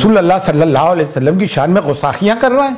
रसूलुल्लाह सल्लल्लाहु अलैहि वसल्लम की शान में गुस्ताखियां कर रहा है,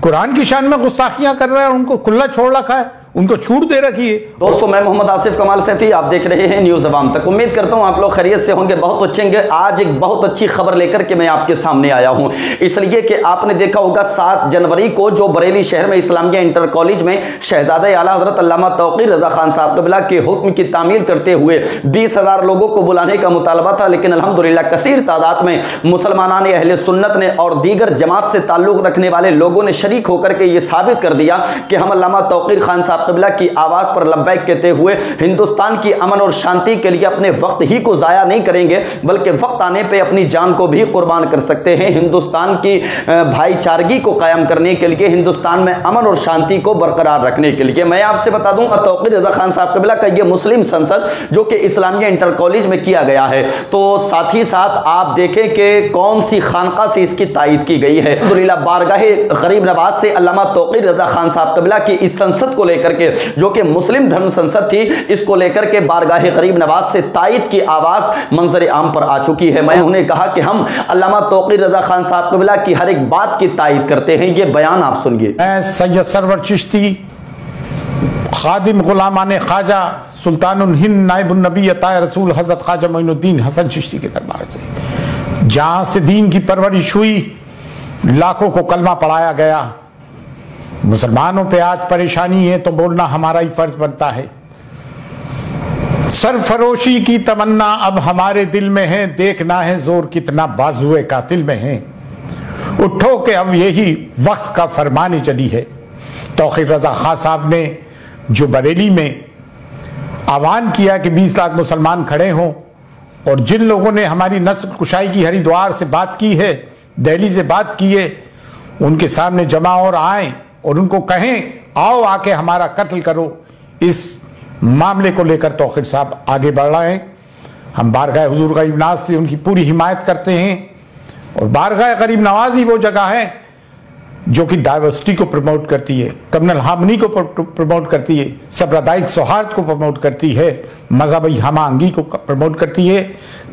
कुरान की शान में गुस्ताखियां कर रहा है, उनको खुला छोड़ रखा है, उनको छूट दे रखी है। दोस्तों, मैं मोहम्मद आसिफ कमाल सैफी, आप देख रहे हैं न्यूज़ अवाम तक। उम्मीद करता हूं आप लोग खैरियत से होंगे, बहुत अच्छे होंगे। आज एक बहुत अच्छी खबर लेकर के मैं आपके सामने आया हूं, इसलिए कि आपने देखा होगा 7 जनवरी को जो बरेली शहर में इस्लामिया इंटर कॉलेज में शहजादा आला हजरत अल्लामा तौक़ीर रज़ा खान साहब क़िबला के हुक्म की तामील करते हुए 20,000 लोगों को बुलाने का मुतालबा था, लेकिन अल्हम्दुलिल्लाह कसीर तादाद में मुसलमानान अहले सुन्नत ने और दीगर जमात से ताल्लुक़ रखने वाले लोगों ने शरीक होकर के ये साबित कर दिया कि हम अल्लामा तौक़ीर खान साहब क़िबला की आवाज़ पर लब्बैक कहते हुए हिंदुस्तान की अमन और शांति के लिए अपने वक्त ही को ज़ाया नहीं करेंगे, बल्कि वक्त आने पे अपनी जान को भी कुर्बान कर सकते हैं। हिंदुस्तान की भाईचारगी को कायम करने के लिए, हिंदुस्तान में अमन और शांति को बरकरार रखने के लिए। मैं आपसे बता दूं, तौक़ीर रज़ा खान साहब क़िबला का ये मुस्लिम संसद जो कि इस्लामिया इंटर कॉलेज में किया गया है, तो साथ ही साथ आप देखें कि कौन सी खानका से इसकी तायद की गई है। अल्हम्दुलिल्लाह बारगाह गरीब नवाज से अल्लामा तौक़ीर रज़ा खान साहब क़िबला की इस संसद को लेकर के, जो कि मुस्लिम धर्म संसद थी, इसको लेकर के बारगाह गरीब नवाज से तायद की आवाज मंजर आम पर आ चुकी है। मैं उन्हें कहा कि हम अल्लामा तौक़ीर रज़ा खान साहब क़िबला की हर एक बात की तायद करते हैं। ये बयान आप सुनिए। मैं सैयद सरवर चिश्ती, खादिम गुलामान ख्वाजा सुल्तानुल हिंद नाइबुन नबी अताए रसूल हज़रत ख्वाजा मोइनुद्दीन हसन चिश्ती के दरबार से, जहाँ से दीन की परवरिश हुई, लाखों को कलमा पढ़ाया गया। मुसलमानों पे आज परेशानी है तो बोलना हमारा ही फर्ज बनता है। सरफरोशी की तमन्ना अब हमारे दिल में है, देखना है जोर कितना बाजुए कातिल में है। उठो के अब यही वक्त का फरमाने चली है। तौक़ीर रज़ा खान साहब ने जो बरेली में आह्वान किया कि 20 लाख मुसलमान खड़े हों, और जिन लोगों ने हमारी नस्ल कुशाई की हरिद्वार से बात की है, दिल्ली से बात की है, उनके सामने जमा और आए और उनको कहें आओ आके हमारा कत्ल करो। इस मामले को लेकर तौक़ीर साहब आगे बढ़ रहे हैं। हम बारगाह हुजूर गरीब नवाज से उनकी पूरी हिमायत करते हैं, और बारगाह गरीब नवाज ही वो जगह है जो कि डाइवर्सिटी को प्रमोट करती है, कम्युनल हार्मनी को प्रमोट करती है, सांप्रदायिक सौहार्द को प्रमोट करती है, मजहबी हम आहंगी को प्रमोट करती है,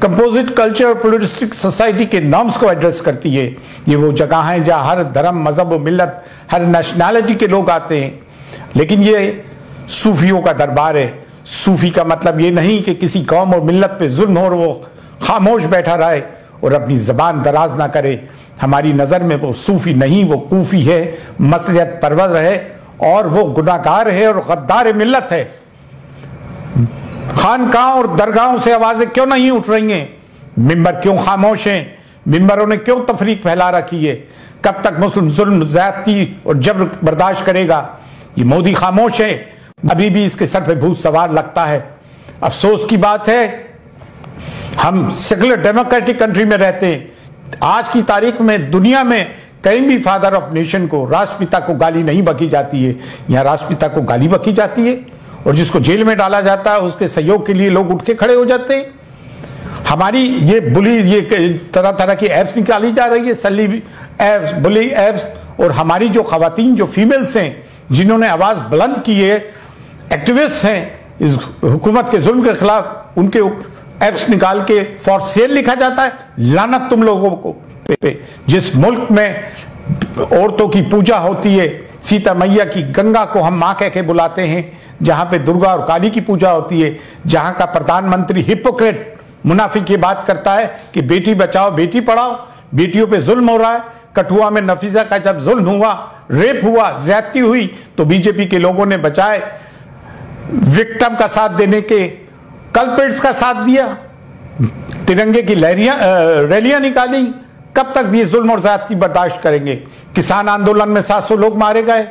कंपोजिट कल्चर और प्लुरलिस्टिक सोसाइटी के नॉर्म्स को एड्रेस करती है। ये वो जगह है जहाँ हर धर्म, मजहब और मिल्लत, हर नेशनैलिटी के लोग आते हैं। लेकिन ये सूफियों का दरबार है। सूफी का मतलब ये नहीं कि किसी कौम और मिल्लत पे जुल्म हो और वो खामोश बैठा रहे और अपनी जबान दराज ना करे। हमारी नज़र में वो सूफी नहीं, वो कूफी है, मसलियत परवर है, और वो गुनाहगार है और गद्दार मिल्लत है। खानकाहों और दरगाहों से आवाज़ें क्यों नहीं उठ रही हैं? मिंबर क्यों खामोश हैं? मिंबरों ने क्यों तफरीक फैला रखी है? कब तक मुस्लिम जुल्म, ज़्यादती और जबर बर्दाश्त करेगा? ये मोदी खामोश है, अभी भी इसके सर पे भूत सवार लगता है। अफसोस की बात है, हम सेकुलर डेमोक्रेटिक कंट्री में रहते हैं। आज की तारीख में दुनिया में कहीं भी फादर ऑफ नेशन को, राष्ट्रपिता को गाली नहीं बकी जाती है। यहाँ राष्ट्रपिता को गाली बकी जाती है, और जिसको जेल में डाला जाता है उसके सहयोग के लिए लोग उठ के खड़े हो जाते हैं। हमारी ये बुली, ये तरह तरह की ऐप्स निकाली जा रही है, सली ऐप्स, बुली ऐप्स, और हमारी जो खवातीन, जो फीमेल्स हैं, जिन्होंने आवाज़ बुलंद की है, एक्टिविस्ट हैं इस हुकूमत के जुल्म के खिलाफ, उनके ऐप्स निकाल के फॉर सेल लिखा जाता है। लानत तुम लोगों को पे। जिस मुल्क में औरतों की पूजा होती है, सीता मैया की, गंगा को हम माँ कह के बुलाते हैं, जहाँ पे दुर्गा और काली की पूजा होती है, जहाँ का प्रधानमंत्री हिपोक्रेट मुनाफिक ये बात करता है कि बेटी बचाओ बेटी पढ़ाओ, बेटियों पे जुल्म हो रहा है। कठुआ में नफीसा का जब जुल्म हुआ, रेप हुआ, ज्यादती हुई, तो बीजेपी के लोगों ने बचाए विक्टिम का साथ देने के, कल्प्रिट्स का साथ दिया, तिरंगे की रैलियां निकाली। कब तक ये जुल्म और ज्यादती बर्दाश्त करेंगे? किसान आंदोलन में 700 लोग मारे गए।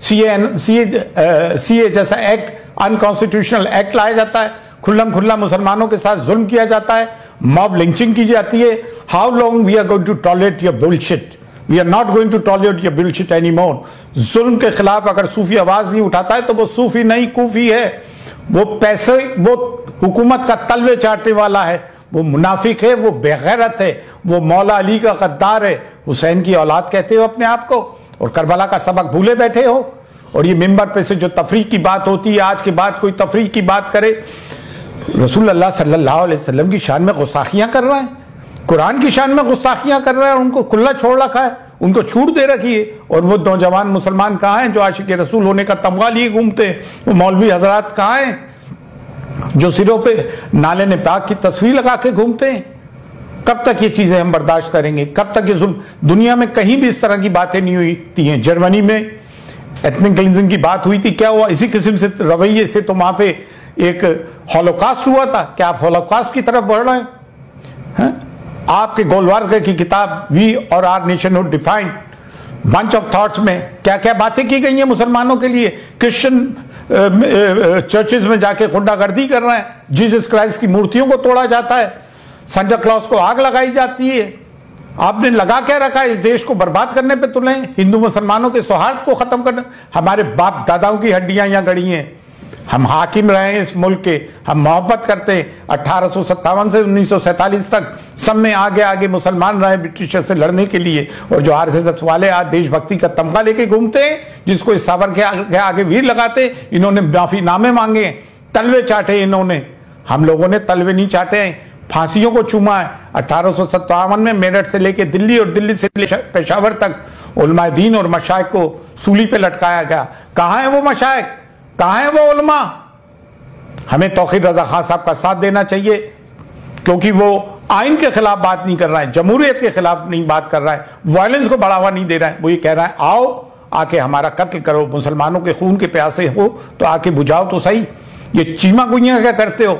सीए जैसा एक्ट, अनकॉन्स्टिट्यूशनल एक्ट लाया जाता है, खुल्लम खुल्ला मुसलमानों के साथ जुल्म किया जाता है, मॉब लिंचिंग की जाती है। How long we are going to tolerate your bullshit? We are not going to tolerate your bullshit any more. जुल्म के खिलाफ अगर सूफी आवाज नहीं उठाता है तो वो सूफी नहीं, कूफी है। वो पैसे, वो हुकूमत का तलवे चाटने वाला है, वो मुनाफिक है, वो बेगैरत है, वो मौला अली का गद्दार है। हुसैन की औलाद कहते हो अपने आप को, और करबला का सबक भूले बैठे हो। और ये मिंबर पे से जो तफरीक की बात होती है, आज के बाद कोई तफरीक की बात करे, रसूलुल्लाह सल्लल्लाहु अलैहि वसल्लम की शान में गुस्ताखियां कर रहा है, कुरान की शान में गुस्ताखियां कर रहा है, उनको खुला छोड़ रखा है, उनको छूट दे रखी है। और वो नौजवान मुसलमान कहाँ हैं जो आशिक रसूल होने का तमगा लिए घूमते हैं? वो मौलवी हजरात कहाँ हैं जो सिरों पे नाले ने पाक की तस्वीर लगा के घूमते हैं? कब तक ये चीजें हम बर्दाश्त करेंगे? कब तक ये जुल्म? दुनिया में कहीं भी इस तरह की बातें नहीं हुई थी। जर्मनी में एथनिक क्लींजिंग की बात हुई थी, क्या हुआ? इसी किस्म से रवैये से तो वहां पे एक हॉलोकास्ट हुआ था। क्या आप हॉलोकास्ट की तरफ बढ़ रहे हैं? आपके गोलवार्कर की किताब we or our nationhood defined bunch of thoughts में क्या क्या बातें की गई हैं मुसलमानों के लिए? क्रिश्चियन चर्चेज में जाके गुंडागर्दी कर रहे हैं, जीसस क्राइस्ट की मूर्तियों को तोड़ा जाता है, सेंटा क्लॉज को आग लगाई जाती है। आपने लगा क्या रखा है? इस देश को बर्बाद करने पे तुले, हिंदू मुसलमानों के सौहार्द को खत्म करने। हमारे बाप दादाओं की हड्डियां यहां गड़ी हैं, हम हाकिम रहे हैं इस मुल्क के, हम मोहब्बत करते हैं। 1857 से 1947 तक सब में आगे आगे मुसलमान रहे ब्रिटिशर से लड़ने के लिए। और जो आरएसएस वाले आज देशभक्ति का तमगा लेके घूमते हैं, जिसको इस सावर के आगे वीर लगाते, इन्होंने माफीनामे मांगे, तलवे चाटे इन्होंने। हम लोगों ने तलवे नहीं चाटे हैं, फांसियों को चूमा है। 1857 में मेरठ से लेके दिल्ली और दिल्ली से पेशावर तक उलमाए दीन और मशाइख को सूली पे लटकाया गया। कहाँ है वो मशाइख? कहाँ है वो उलमा? हमें तौकीर रजा खान साहब का साथ देना चाहिए, क्योंकि वो आइन के खिलाफ बात नहीं कर रहा है, जमहूरियत के खिलाफ नहीं बात कर रहा है, वायलेंस को बढ़ावा नहीं दे रहा है। वो ये कह रहा है आओ आके हमारा कत्ल करो, मुसलमानों के खून के प्यासे हो तो आके बुझाओ तो सही। ये चीमा गुइयां क्या करते हो?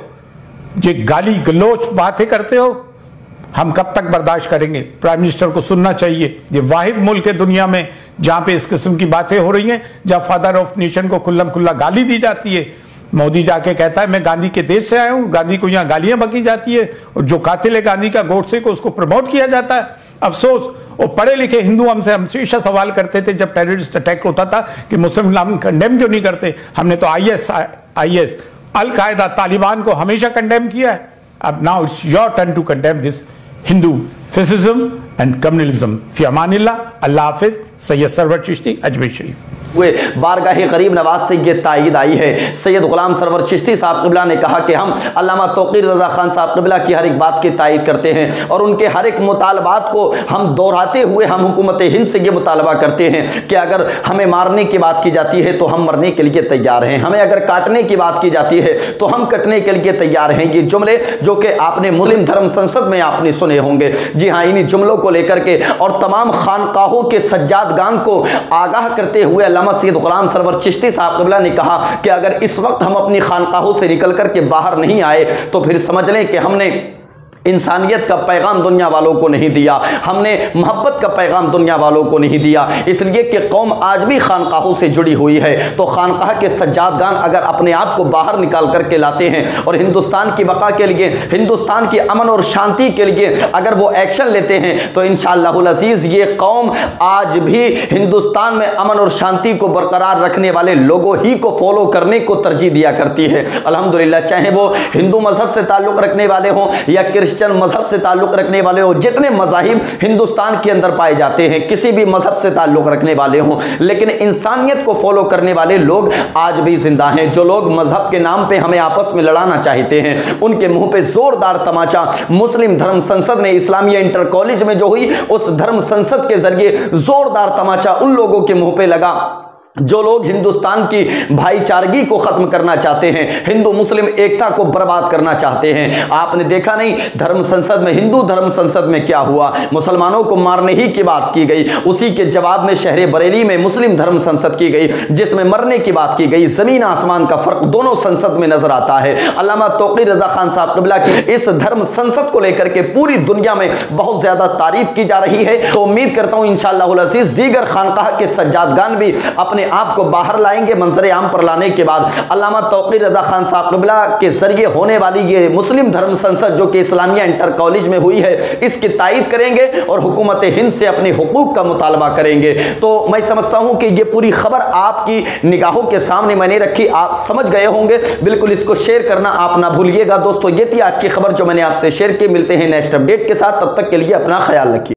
ये गाली गलोच बातें करते हो? हम कब तक बर्दाश्त करेंगे? प्राइम मिनिस्टर को सुनना चाहिए। ये वाहिद मुल्क है दुनिया में जहां पे इस किस्म की बातें हो रही हैं, जहां फादर ऑफ नेशन को खुल्लम खुल्ला गाली दी जाती है। मोदी जाके कहता है मैं गांधी के देश से आया हूं, गांधी को यहाँ गालियां बकी जाती है, और जो कातिल है गांधी का गोडसे को उसको प्रमोट किया जाता है। अफसोस वो पढ़े लिखे हिंदू हमसे हमेशा सवाल करते थे जब टेररिस्ट अटैक होता था कि मुस्लिम नाम कंडेम क्यों नहीं करते? हमने तो आईएस अल कायदा तालिबान को हमेशा कंडेम किया है। अब now it's your turn to condemn this Hindu fascism and communalism. फी अमानिल्लाह, अल्लाह हाफिज। सैयद सरवर चिश्ती, अजमेर शरीफ। हुए बारगाह गरीब नवाज से ये तायद आई है। सैयद गुलाम सरवर चिश्ती साहब क़िबला ने कहा कि हम अल्लामा तौक़ीर रज़ा ख़ान साहब क़िबला की हर एक बात की तायद करते हैं और उनके हर एक मुतालबात को हम दोहराते हुए हम हुकूमत हिंद से ये मुतालबा करते हैं कि अगर हमें मारने की बात की जाती है तो हम मरने के लिए तैयार हैं, हमें अगर काटने की बात की जाती है तो हम कटने के लिए तैयार हैं। ये जुमले जो कि आपने मुस्लिम धर्म संसद में आपने सुने होंगे। जी हाँ, इन्हीं जुमलों को लेकर के और तमाम खानकाहों के सज्जादगान को आगाह करते हुए सैयद गुलाम सरवर चिश्ती साहब क़िबला ने कहा कि अगर इस वक्त हम अपनी खानकाहों से निकल कर के बाहर नहीं आए तो फिर समझ लें कि हमने इंसानियत का पैगाम दुनिया वालों को नहीं दिया, हमने मोहब्बत का पैगाम दुनिया वालों को नहीं दिया। इसलिए कि कौम आज भी खानकाहों से जुड़ी हुई है, तो खानकाह के सज्जादगान अगर अपने आप को बाहर निकाल करके लाते हैं और हिंदुस्तान की बका के लिए, हिंदुस्तान की अमन और शांति के लिए अगर वो एक्शन लेते हैं तो इंशाअल्लाहुल अज़ीज़ ये कौम आज भी हिंदुस्तान में अमन और शांति को बरकरार रखने वाले लोगों ही को फॉलो करने को तरजीह दिया करती है। अल्हम्दुलिल्लाह, चाहे वो हिंदू मजहब से ताल्लुक़ रखने वाले हों या क्रिश्चियन मजहब से ताल्लुक रखने वाले हो, जितने मजाहिब हिंदुस्तान के अंदर पाए जाते हैं, किसी भी मजहब से ताल्लुक रखने वाले हों, लेकिन इंसानियत को फॉलो करने वाले लोग आज भी जिंदा हैं। जो लोग मजहब के नाम पे हमें आपस में लड़ाना चाहते हैं, उनके मुंह पे जोरदार तमाचा मुस्लिम धर्म संसद ने इस्लामिया इंटर कॉलेज में जो हुई उस धर्म संसद के जरिए जोरदार तमाचा उन लोगों के मुंह पे लगा जो लोग हिंदुस्तान की भाईचारगी को खत्म करना चाहते हैं, हिंदू मुस्लिम एकता को बर्बाद करना चाहते हैं। आपने देखा नहीं धर्म संसद में, हिंदू धर्म संसद में क्या हुआ? मुसलमानों को मारने ही की बात की गई, उसी के जवाब में शहर बरेली में मुस्लिम धर्म संसद की गई जिसमें मरने की बात की गई। जमीन आसमान का फर्क दोनों संसद में नजर आता है। अल्लामा तौक़ीर रज़ा ख़ान साहब क़िबला की इस धर्म संसद को लेकर के पूरी दुनिया में बहुत ज्यादा तारीफ की जा रही है। तो उम्मीद करता हूं इंशाअल्लाहुल अज़ीज़ दीगर खानकाह के सज्जादगान भी अपने आपको बाहर लाएंगे। मंजर आम पर लाने के बाद अल्लामा तौक़ीर रज़ा ख़ान साहब क़िबला के जरिए होने वाली ये मुस्लिम धर्म संसद जो कि इस्लामिया इंटर कॉलेज में हुई है, इसकी तायद करेंगे और हुकूमत हिंद से अपने हुकूक का मुतालबा करेंगे। तो मैं समझता हूं कि ये पूरी खबर आपकी निगाहों के सामने मैंने रखी, आप समझ गए होंगे। बिल्कुल इसको शेयर करना आप ना भूलिएगा। दोस्तों, ये थी आज की खबर जो मैंने आपसे शेयर की। मिलते हैं नेक्स्ट अपडेट के साथ, तब तक के लिए अपना ख्याल रखिए।